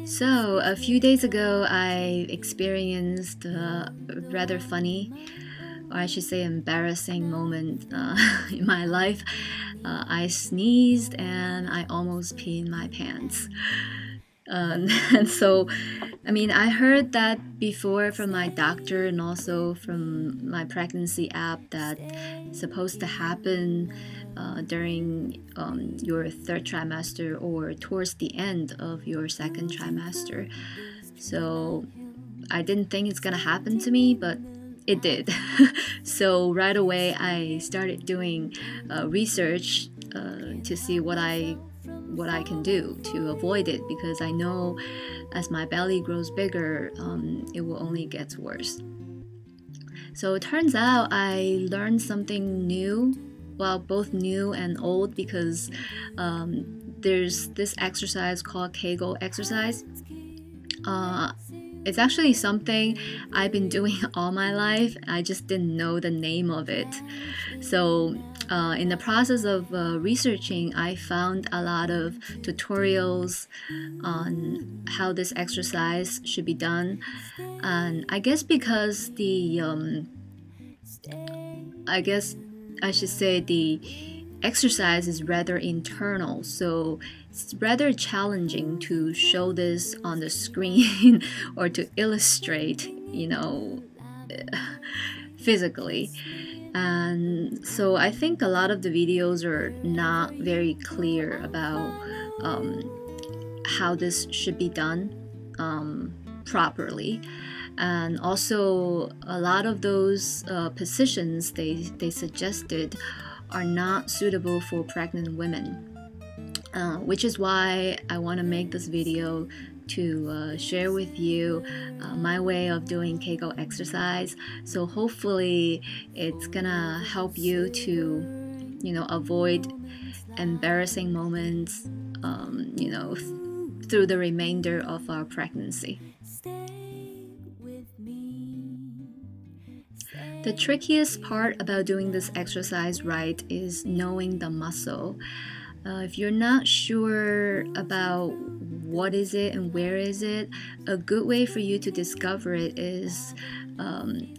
So, a few days ago, I experienced a rather funny, or I should say embarrassing moment in my life. I sneezed and I almost peed my pants. And so, I mean, I heard that before from my doctor and also from my pregnancy app that it's supposed to happen during your third trimester or towards the end of your second trimester. So I didn't think it's gonna happen to me, but it did. So right away I started doing research to see what I can do to avoid it, because I know as my belly grows bigger, it will only get worse. So it turns out I learned something new, well, both new and old, because there's this exercise called Kegel exercise. It's actually something I've been doing all my life. I just didn't know the name of it. So in the process of researching, I found a lot of tutorials on how this exercise should be done. And I guess because I guess I should say the exercise is rather internal, so it's rather challenging to show this on the screen or to illustrate, physically. And so I think a lot of the videos are not very clear about how this should be done properly. And also a lot of those positions they suggested are not suitable for pregnant women, which is why I want to make this video to share with you my way of doing Kegel exercise. So hopefully it's gonna help you to avoid embarrassing moments through the remainder of our pregnancy. The trickiest part about doing this exercise right is knowing the muscle. If you're not sure about what is it and where is it, a good way for you to discover it is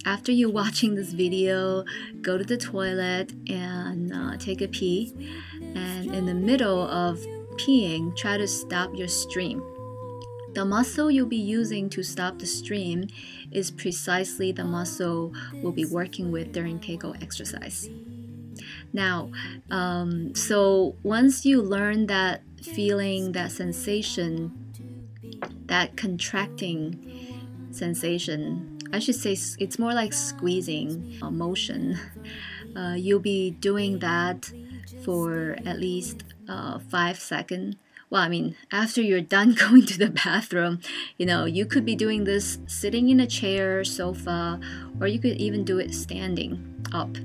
after you're watching this video, go to the toilet and take a pee. And in the middle of peeing, try to stop your stream. The muscle you'll be using to stop the stream is precisely the muscle we'll be working with during Kegel exercise. Now, so once you learn that feeling, that sensation, that contracting sensation, I should say it's more like squeezing motion, you'll be doing that for at least 5 seconds. Well, I mean, after you're done going to the bathroom, you could be doing this sitting in a chair, sofa, or you could even do it standing up.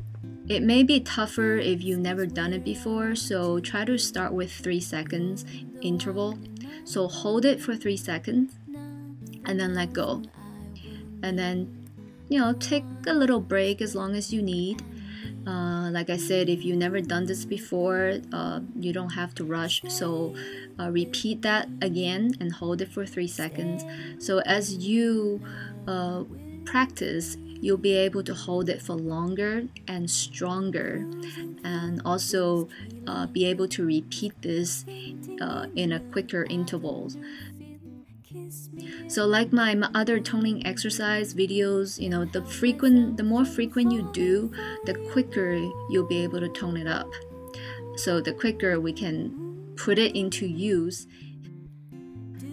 It may be tougher if you've never done it before, so try to start with 3 seconds interval. So hold it for 3 seconds and then let go. And then, take a little break as long as you need. Like I said, if you've never done this before, you don't have to rush. So repeat that again and hold it for 3 seconds. So as you practice, you'll be able to hold it for longer and stronger, and also be able to repeat this in a quicker intervals. So like my other toning exercise videos, the more frequent you do, the quicker you'll be able to tone it up. So the quicker we can put it into use.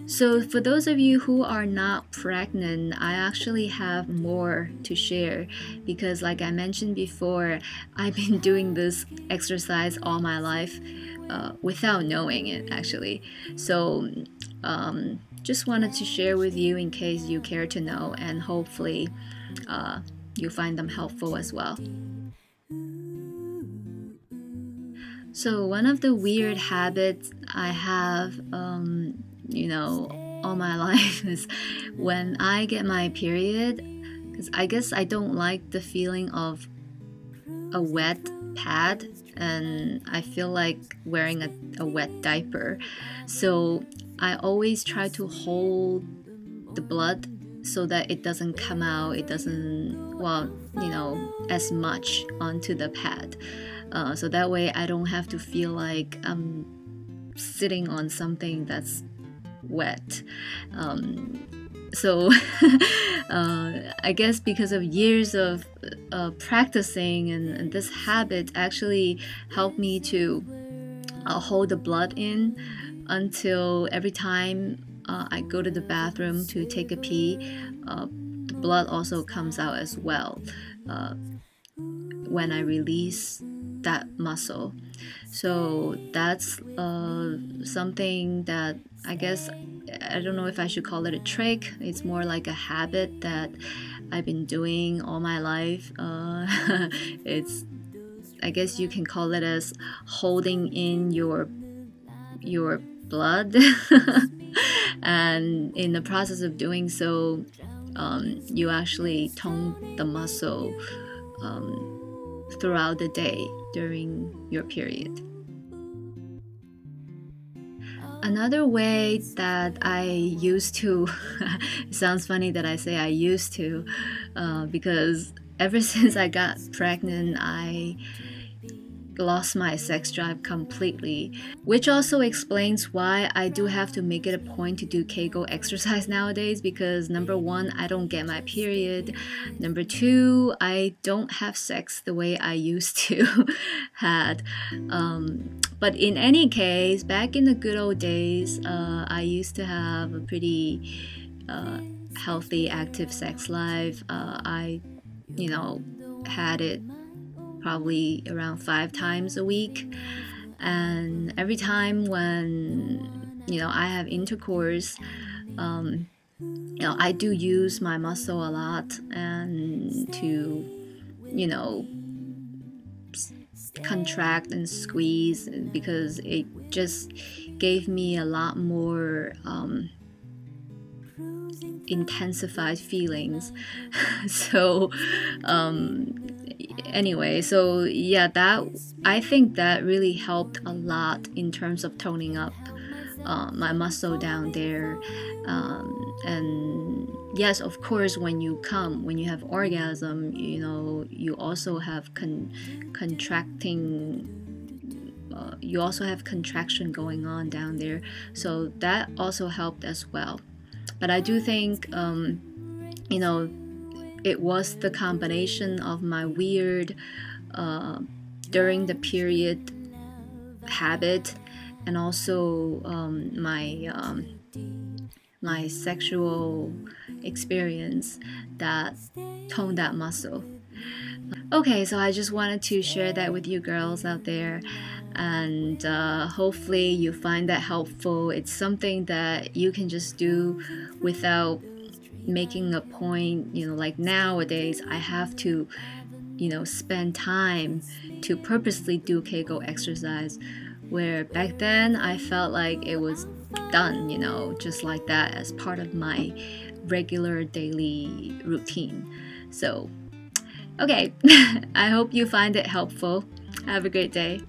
So for those of you who are not pregnant, I actually have more to share, because like I mentioned before, I've been doing this exercise all my life without knowing it actually. So just wanted to share with you in case you care to know, and hopefully you find them helpful as well. So one of the weird habits I have all my life is when I get my period, because I guess I don't like the feeling of a wet pad, and I feel like wearing a wet diaper. So I always try to hold the blood so that it doesn't come out, it doesn't, well, as much onto the pad. So that way I don't have to feel like I'm sitting on something that's wet. So I guess because of years of practicing, and this habit actually helped me to hold the blood in until every time I go to the bathroom to take a pee, the blood also comes out as well when I release that muscle. So that's something that I guess, I don't know if I should call it a trick. It's more like a habit that I've been doing all my life. It's, I guess you can call it as holding in your blood. And in the process of doing so, you actually tone the muscle throughout the day during your period. Another way that I used to, it sounds funny that I say I used to, because ever since I got pregnant, I lost my sex drive completely, which also explains why I do have to make it a point to do Kegel exercise nowadays, because number one, I don't get my period. Number two, I don't have sex the way I used to had. But in any case, back in the good old days, I used to have a pretty healthy, active sex life. I, had it probably around 5 times a week, and every time when I have intercourse, I do use my muscle a lot, and to contract and squeeze, because it just gave me a lot more intensified feelings. So anyway, so yeah, that, I think that really helped a lot in terms of toning up my muscle down there. And yes, of course, when you come, when you have orgasm, you also have you also have contraction going on down there, so that also helped as well. But I do think it was the combination of my weird during the period habit, and also my sexual experience that toned that muscle. Okay, so I just wanted to share that with you girls out there, and hopefully you find that helpful. It's something that you can just do without making a point. Like nowadays I have to spend time to purposely do Kegel exercise, where back then I felt like it was done, just like that, as part of my regular daily routine. So okay, I hope you find it helpful. Have a great day.